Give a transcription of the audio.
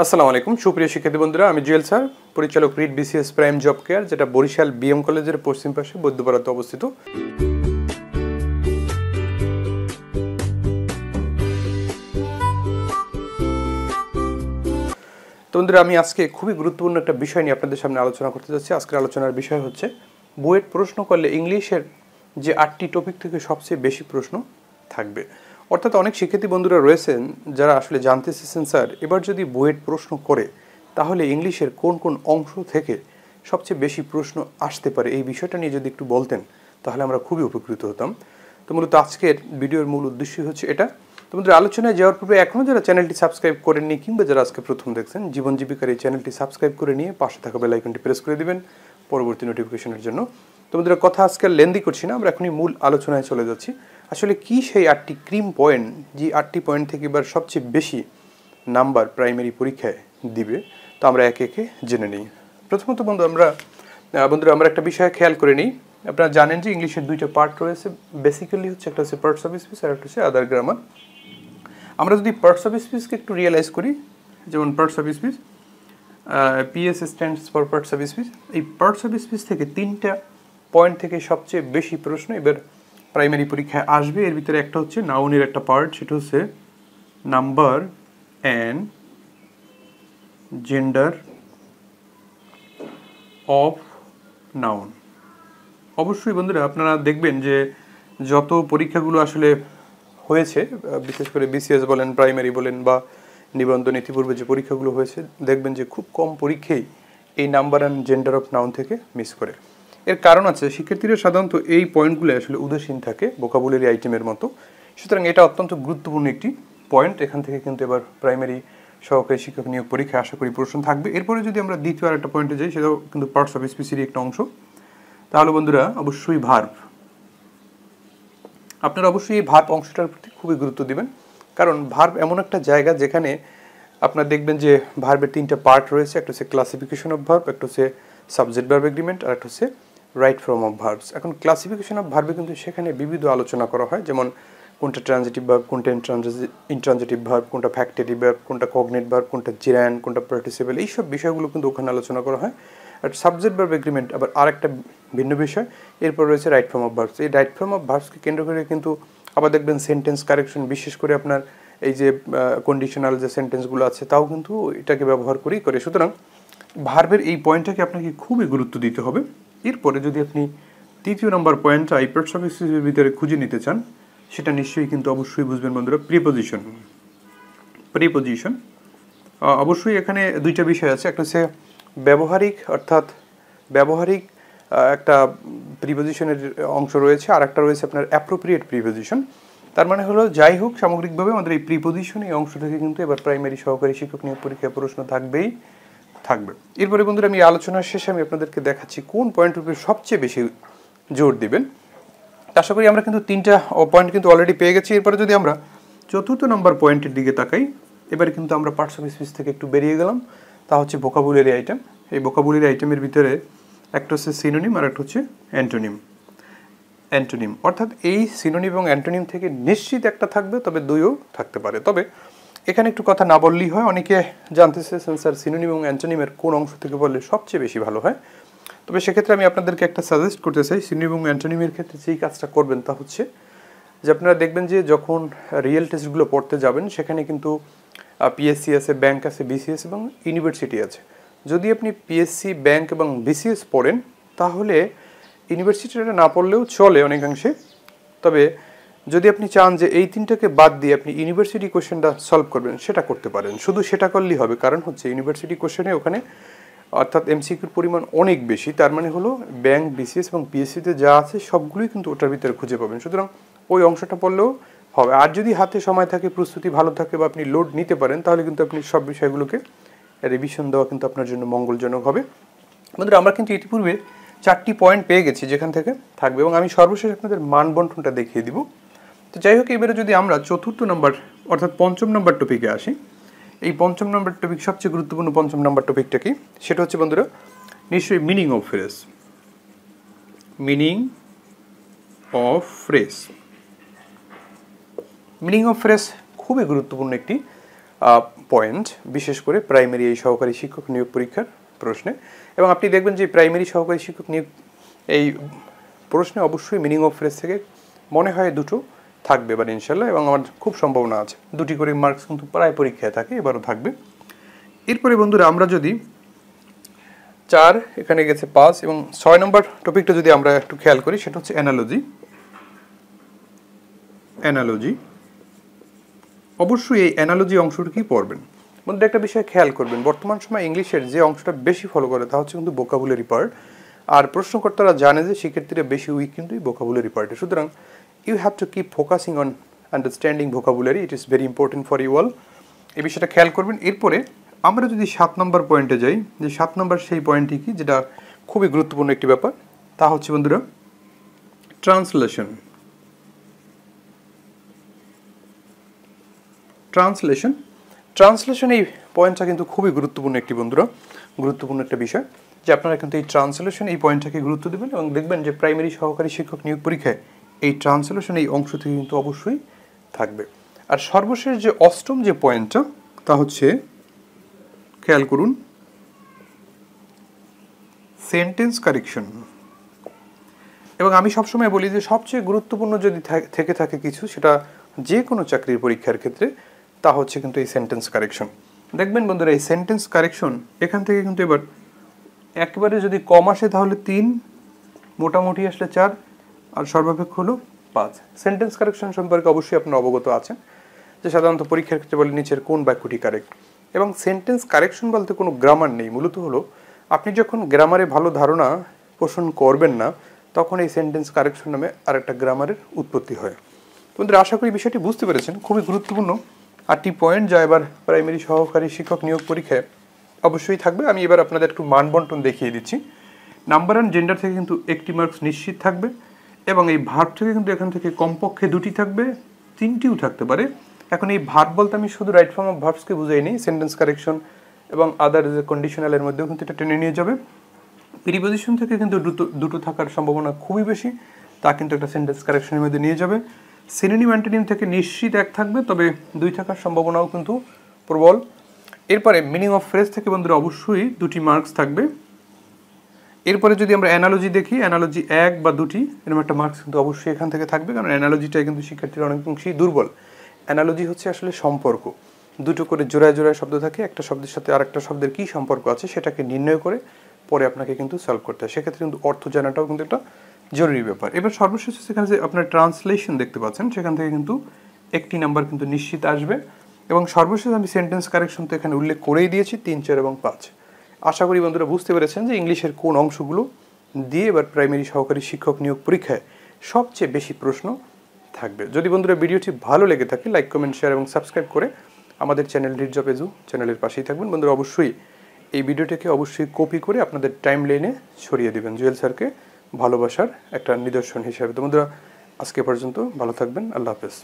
আসসালামু আলাইকুম সুপ্রিয় শিক্ষার্থী বন্ধুরা, আমি জুয়েল স্যার, পরিচালক read BCS prime job care, যেটা বরিশাল বিএম কলেজের পশ্চিম পাশে বৈদ্যপাড়াতে অবস্থিত। তো বন্ধুরা, আমি আজকে খুবই গুরুত্বপূর্ণ একটা বিষয় নিয়ে আপনাদের সামনে আলোচনা করতে যাচ্ছি। আজকের আলোচনার বিষয় হচ্ছে বুয়েট প্রশ্ন করলে ইংলিশের যে 8টি টপিক থেকে সবচেয়ে বেশি প্রশ্ন থাকবে। অর্থাৎ অনেক শিক্ষার্থী বন্ধুরা রয়েছেন যারা আসলে জানতে চেয়েছেন, স্যার এবার যদি বুয়েট প্রশ্ন করে তাহলে ইংলিশের কোন কোন অংশ থেকে সবচেয়ে বেশি প্রশ্ন আসতে পারে, এই বিষয়টা নিয়ে যদি একটু বলতেন তাহলে আমরা খুবই উপকৃত হতাম। তো মূলত আজকের ভিডিওর মূল উদ্দেশ্যই হচ্ছে এটা। তো বন্ধুরা, আলোচনায় যাওয়ার পূর্বে এখনও যারা চ্যানেলটি সাবস্ক্রাইব করেননি কিংবা যারা আজকে প্রথম দেখছেন, জীবন জীবিকার এই চ্যানেলটি সাবস্ক্রাইব করে নিয়ে পাশে থাকা বেল আইকনটি প্রেস করে দিবেন পরবর্তী নোটিফিকেশনের জন্য। তো বন্ধুরা, কথা আজকে লেন্দি করছি না, আমরা এখনই মূল আলোচনায় চলে যাচ্ছি। আসলে কি সেই 8টি ক্রিম পয়েন্ট, যে 8টি পয়েন্ট থেকে এবার সবচেয়ে বেশি নাম্বার প্রাইমারি পরীক্ষায় দিবে, তো আমরা একে একে জেনে নিই। প্রথমত বন্ধুরা আমরা একটা বিষয় খেয়াল করে নিই। আপনারা জানেন যে ইংলিশের দুইটা পার্ট রয়েছে, বেসিক্যালি হচ্ছে একটা হচ্ছে পার্টস অফ স্পিচ আর একটা হচ্ছে আদার গ্রামার। আমরা যদি পার্টস অফ স্পিচকে একটু রিয়েলাইজ করি, যেমন parts of speech, PS stands for parts of speech. এই পার্টস অফ স্পিচ থেকে 3টা পয়েন্ট থেকে সবচেয়ে বেশি প্রশ্ন এবার প্রাইমারি পরীক্ষায় আসবে। এর ভিতরে একটা হচ্ছে নাউনের একটা পার্ট, সেটা হচ্ছে number and gender of noun. অবশ্যই বন্ধুরা, আপনারা দেখবেন যে যত পরীক্ষাগুলো আসলে হয়েছে, বিশেষ করে বিসিএস বলেন, প্রাইমারি বলেন বা নিবন্ধন ইতিপূর্বে যে পরীক্ষাগুলো হয়েছে, দেখবেন যে খুব কম পরীক্ষাই এই number and gender of noun থেকে মিস করে। এর কারণ আছে, শিক্ষার্থীরা সাধারণত এই পয়েন্টগুলো আসলে উদাসীন থাকে ভোকাবুলারি আইটেমের মতো। সুতরাং এটা অত্যন্ত গুরুত্বপূর্ণ একটি পয়েন্ট। এখান থেকে কিন্তু এবার প্রাইমারি সহকারী শিক্ষক নিয়োগ পরীক্ষায় আশা করি প্রশ্ন থাকবে। এরপরে যদি আমরা দ্বিতীয় আরেকটা পয়েন্টে যাই, সেটাও কিন্তু পার্টস অফ স্পিচেরই একটা অংশ। তাহলে বন্ধুরা অবশ্যই ভার্ব, আপনারা অবশ্যই এই ভার্ব অংশটার প্রতি খুবই গুরুত্ব দিবেন। কারণ ভার্ব এমন একটা জায়গা যেখানে আপনারা দেখবেন যে ভার্বের 3টা পার্ট রয়েছে। একটা হচ্ছে ক্লাসিফিকেশন অফ ভার্ব, একটা হচ্ছে সাবজেক্ট ভার্ব এগ্রিমেন্ট, আর একটা হচ্ছে রাইট ফর্ম অফ ভার্বস। এখন ক্লাসিফিকেশন অফ ভার্বে কিন্তু সেখানে বিবিধ আলোচনা করা হয়, যেমন কোনটা ট্রানজিটিভ ভার্ব, কোনটা ইনট্রানজিটিভ ভার্ব, কোনটা ফ্যাক্টেটিভ ভার্ব, কোনটা কগনেট ভার্ব, কোনটা জেরান্ড, কোনটা পার্টিসিপেল, এইসব বিষয়গুলো কিন্তু ওখানে আলোচনা করা হয়। আর সাবজেক্ট ভার্ব এগ্রিমেন্ট আবার আরেকটা ভিন্ন বিষয়। এরপর রয়েছে রাইট ফর্ম অফ ভার্বস। এই রাইট ফর্ম অফ ভার্বসকে কেন্দ্র করে কিন্তু আবার দেখবেন সেন্টেন্স কারেকশন, বিশেষ করে আপনার এই যে কন্ডিশনাল যে সেন্টেন্সগুলো আছে তাও কিন্তু এটাকে ব্যবহার করেই করে। সুতরাং ভার্বের এই পয়েন্টটাকে আপনাকে খুবই গুরুত্ব দিতে হবে। এরপরে যদি আপনি তৃতীয় নম্বর পয়েন্টটা এই পার্টস অফ স্পিচের ভিতরে খুঁজে নিতে চান, সেটা নিশ্চয়ই কিন্তু অবশ্যই বুঝবেন বন্ধুরা, প্রিপোজিশন। অবশ্যই এখানে দুইটা বিষয় আছে, একটা হচ্ছে ব্যবহারিক, অর্থাৎ ব্যবহারিক একটা প্রিপোজিশনের অংশ রয়েছে, আর একটা রয়েছে আপনার অ্যাপ্রোপ্রিয়েট প্রিপোজিশন। তার মানে হলো যাই হোক, সামগ্রিকভাবে আমাদের এই প্রিপোজিশন এই অংশ থেকে কিন্তু এবার প্রাইমারি সহকারী শিক্ষক নিয়োগ পরীক্ষায় প্রশ্ন থাকবে। এরপরে বন্ধুরা, আমি আলোচনার শেষে আমি আপনাদেরকে দেখাচ্ছি কোন পয়েন্টের উপরে সবচেয়ে বেশি জোর দিবেন। আশা করি আমরা কিন্তু 3টা পয়েন্ট কিন্তু অলরেডি পেয়ে গেছি। এরপরে যদি আমরা চতুর্থ নম্বর পয়েন্টের দিকে তাকাই, এবারে কিন্তু আমরা পার্টস অফ স্পিচ থেকে একটু বেরিয়ে গেলাম। তা হচ্ছে ভোকাবুলারি আইটেম। এই ভোকাবুলারি আইটেমের ভিতরে একটা হচ্ছে সিনোনিম আর একটা হচ্ছে অ্যান্টোনিম। অর্থাৎ এই সিনোনিম এবং অ্যান্টোনিম থেকে নিশ্চিত একটা থাকবে, তবে দুইও থাকতে পারে। তবে এখানে একটু কথা না বললেই হয়, অনেকে জানতে চেয়েছেন স্যার সিনোনিম এবং অ্যান্টোনিমের কোন অংশ থেকে বললে সবচেয়ে বেশি ভালো হয়। তবে সেক্ষেত্রে আমি আপনাদেরকে একটা সাজেস্ট করতে চাই। সিনোনিম এবং অ্যান্টোনিমের ক্ষেত্রে যেই কাজটা করবেন তা হচ্ছে যে আপনারা দেখবেন যে যখন রিয়েল টেস্টগুলো পড়তে যাবেন, সেখানে কিন্তু পিএসসি আছে, ব্যাংক আছে, বিসিএস এবং ইউনিভার্সিটি আছে। যদি আপনি পিএসসি, ব্যাংক এবং বিসিএস পড়েন, তাহলে ইউনিভার্সিটিটা না পড়লেও চলে অনেকাংশে। তবে যদি আপনি চান যে এই 3টাকে বাদ দিয়ে আপনি ইউনিভার্সিটি কোশ্চেনটা সলভ করবেন, সেটা করতে পারেন। শুধু সেটা করলেই হবে, কারণ হচ্ছে ইউনিভার্সিটি কোশ্চেনে ওখানে অর্থাৎ এমসিকিউর পরিমাণ অনেক বেশি। তার মানে হলো ব্যাংক, বিসিএস এবং পিএসসিতে যা আছে সবগুলোই কিন্তু ওটার ভিতরে খুঁজে পাবেন। সুতরাং ওই অংশটা পড়লেও হবে। আর যদি হাতে সময় থাকে, প্রস্তুতি ভালো থাকে বা আপনি লোড নিতে পারেন, তাহলে কিন্তু আপনি সব বিষয়গুলোকে রিভিশন দেওয়া কিন্তু আপনার জন্য মঙ্গলজনক হবে। বন্ধুরা, আমরা কিন্তু ইতিপূর্বে 4টি পয়েন্ট পেয়ে গেছি যেখান থেকে থাকবে, এবং আমি সর্বশেষ আপনাদের মানবন্টনটা দেখিয়ে দিব। তো যাই হোক, এবারে যদি আমরা চতুর্থ নম্বর অর্থাৎ 5ম নম্বর টপিকে আসি, এই 5ম নম্বর টপিক সবচেয়ে গুরুত্বপূর্ণ 5ম নম্বর টপিকটা কি, সেটা হচ্ছে বন্ধুরা নিশ্চয়ই meaning of phrase. Meaning of phrase খুবই গুরুত্বপূর্ণ একটি পয়েন্ট, বিশেষ করে প্রাইমারি এই সহকারী শিক্ষক নিয়োগ পরীক্ষার প্রশ্নে। এবং আপনি দেখবেন যে প্রাইমারি সহকারী শিক্ষক নিয়োগ এই প্রশ্নে অবশ্যই মিনিং অফ ফ্রেজ থেকে মনে হয় দুটো থাকবে এবার ইনশাল্লাহ, এবং আমার খুব সম্ভাবনা আছে 2টি করে মার্কস কিন্তু প্রায় পরীক্ষায় থাকে, এবারও থাকবে। এরপরে বন্ধুরা আমরা যদি 4 এখানে গেছে 5 এবং 6 নম্বর টপিকটা যদি আমরা একটু খেয়াল করি, সেটা হচ্ছে অ্যানালজি। অবশ্যই এই অ্যানালজি অংশটা কি পড়বেন বন্ধুরা, একটা বিষয় খেয়াল করবেন, বর্তমান সময় ইংলিশের যে অংশটা বেশি ফলো করে তা হচ্ছে কিন্তু ভোকাবুলারি পার্ট। আর প্রশ্নকর্তারা জানে যে শিক্ষার্থীরা বেশি উইক কিন্তু এই ভোকাবুলারি পার্টে, সুতরাং you have to keep focusing on understanding vocabulary, it is very important for you all, এই বিষয়টা খেয়াল করবেন। এরপরে আমরা যদি 7 নম্বর পয়েন্টে যাই, যে 7 নম্বর সেই পয়েন্টটি কি, যেটা খুবই গুরুত্বপূর্ণ একটি ব্যাপার, তা হচ্ছে বন্ধুরা ট্রান্সলেশন। এই পয়েন্টটা কিন্তু খুবই গুরুত্বপূর্ণ একটি বন্ধুরা, গুরুত্বপূর্ণ একটা বিষয়, যে আপনারা কিন্তু এই ট্রান্সলেশন এই পয়েন্টটাকে গুরুত্ব দেবেন, এবং দেখবেন যে প্রাইমারি সহকারী শিক্ষক নিয়োগ পরীক্ষায় এই ট্রান্সলেশন এই অংশ থেকে কিন্তু অবশ্যই থাকবে। আর সর্বশেষ যে 8ম যে পয়েন্টটা, তা হচ্ছে খেয়াল করুন সেন্টেন্স কারেকশন। এবং আমি সবসময় বলি যে সবচেয়ে গুরুত্বপূর্ণ যদি থেকে থাকে কিছু, সেটা যে কোনো চাকরির পরীক্ষার ক্ষেত্রে, তা হচ্ছে কিন্তু এই সেন্টেন্স কারেকশন। দেখবেন বন্ধুরা এই সেন্টেন্স কারেকশন এখান থেকে কিন্তু এবার একবারে যদি কম আসে তাহলে 3, মোটামুটি আসলে 4, আর সর্বাপেক্ষা হলো 5। সেন্টেন্স কারেকশন সম্পর্কে অবশ্যই আপনারা অবগত আছেন যে সাধারণত পরীক্ষার ক্ষেত্রে বলে নিচের কোন বাক্যটি কারেক্ট। এবং সেন্টেন্স কারেকশন বলতে কোনো গ্রামার নেই, মূলত হলো আপনি যখন গ্রামারে ভালো ধারণা পোষণ করবেন না, তখন এই সেন্টেন্স কারেকশন নামে আরেকটা গ্রামারের উৎপত্তি হয়। বন্ধুরা আশা করি বিষয়টি বুঝতে পেরেছেন, খুবই গুরুত্বপূর্ণ 8টি পয়েন্ট, যা এবার প্রাইমারি সহকারী শিক্ষক নিয়োগ পরীক্ষায় অবশ্যই থাকবে। আমি এবার আপনাদের একটু মান বন্টন দেখিয়ে দিচ্ছি। নাম্বার অ্যান্ড জেন্ডার থেকে কিন্তু 1টি মার্কস নিশ্চিত থাকবে, এবং এই ভার্ব থেকে কিন্তু এখান থেকে কমপক্ষে 2টি থাকবে, 3টিও থাকতে পারে। এখন এই ভার্ব বলতে আমি শুধু রাইট ফর্ম অফ ভার্বসকে বুঝাই নিই, সেন্টেন্স কারেকশন এবং আদার যে কন্ডিশনালের মধ্যেও কিন্তু এটা টেনে নিয়ে যাবে। প্রিপোজিশন থেকে কিন্তু দুটো থাকার সম্ভাবনা খুবই বেশি, তা কিন্তু একটা সেন্টেন্স কারেকশনের মধ্যে নিয়ে যাবে। সিনোনিম অ্যান্টোনিম থেকে নিশ্চিত 1 থাকবে, তবে 2 থাকার সম্ভাবনাও কিন্তু প্রবল। এরপরে মিনিং অফ ফ্রেজ থেকে বন্ধুরা অবশ্যই 2টি মার্কস থাকবে। এরপরে যদি আমরা অ্যানালজি দেখি, অ্যানালজি 1 বা 2টি এরকম একটা মার্কস কিন্তু অবশ্যই এখান থেকে থাকবে, কারণ অ্যানালজিটাই কিন্তু শিক্ষার্থীরা অনেক অংশেই দুর্বল। অ্যানালজি হচ্ছে আসলে সম্পর্ক, দুটো করে জোড়ায় জোড়ায় শব্দ থাকে, একটা শব্দের সাথে আরেকটা শব্দের কী সম্পর্ক আছে সেটাকে নির্ণয় করে পরে আপনাকে কিন্তু সলভ করতে হয়, সেক্ষেত্রে কিন্তু অর্থ জানাটাও কিন্তু একটা জরুরি ব্যাপার। এবার সর্বশেষ সেখানে যে আপনার ট্রান্সলেশন দেখতে পাচ্ছেন, সেখান থেকে কিন্তু 1টি নাম্বার কিন্তু নিশ্চিত আসবে। এবং সর্বশেষ আমি সেন্টেন্স কারেকশন তো এখানে উল্লেখ করেই দিয়েছি, 3, 4 এবং 5। আশা করি বন্ধুরা বুঝতে পেরেছেন যে ইংলিশের কোন অংশগুলো দিয়ে এবার প্রাইমারি সহকারী শিক্ষক নিয়োগ পরীক্ষায় সবচেয়ে বেশি প্রশ্ন থাকবে। যদি বন্ধুরা ভিডিওটি ভালো লেগে থাকে, লাইক, কমেন্ট, শেয়ার এবং সাবস্ক্রাইব করে আমাদের চ্যানেল রিড জব এজু চ্যানেলের পাশেই থাকবেন। বন্ধুরা অবশ্যই এই ভিডিওটিকে অবশ্যই কপি করে আপনাদের টাইম লাইনে ছড়িয়ে দেবেন, জুয়েল স্যারকে ভালোবাসার একটা নিদর্শন হিসাবে। তো বন্ধুরা আজকে পর্যন্ত ভালো থাকবেন, আল্লাহ হাফেজ।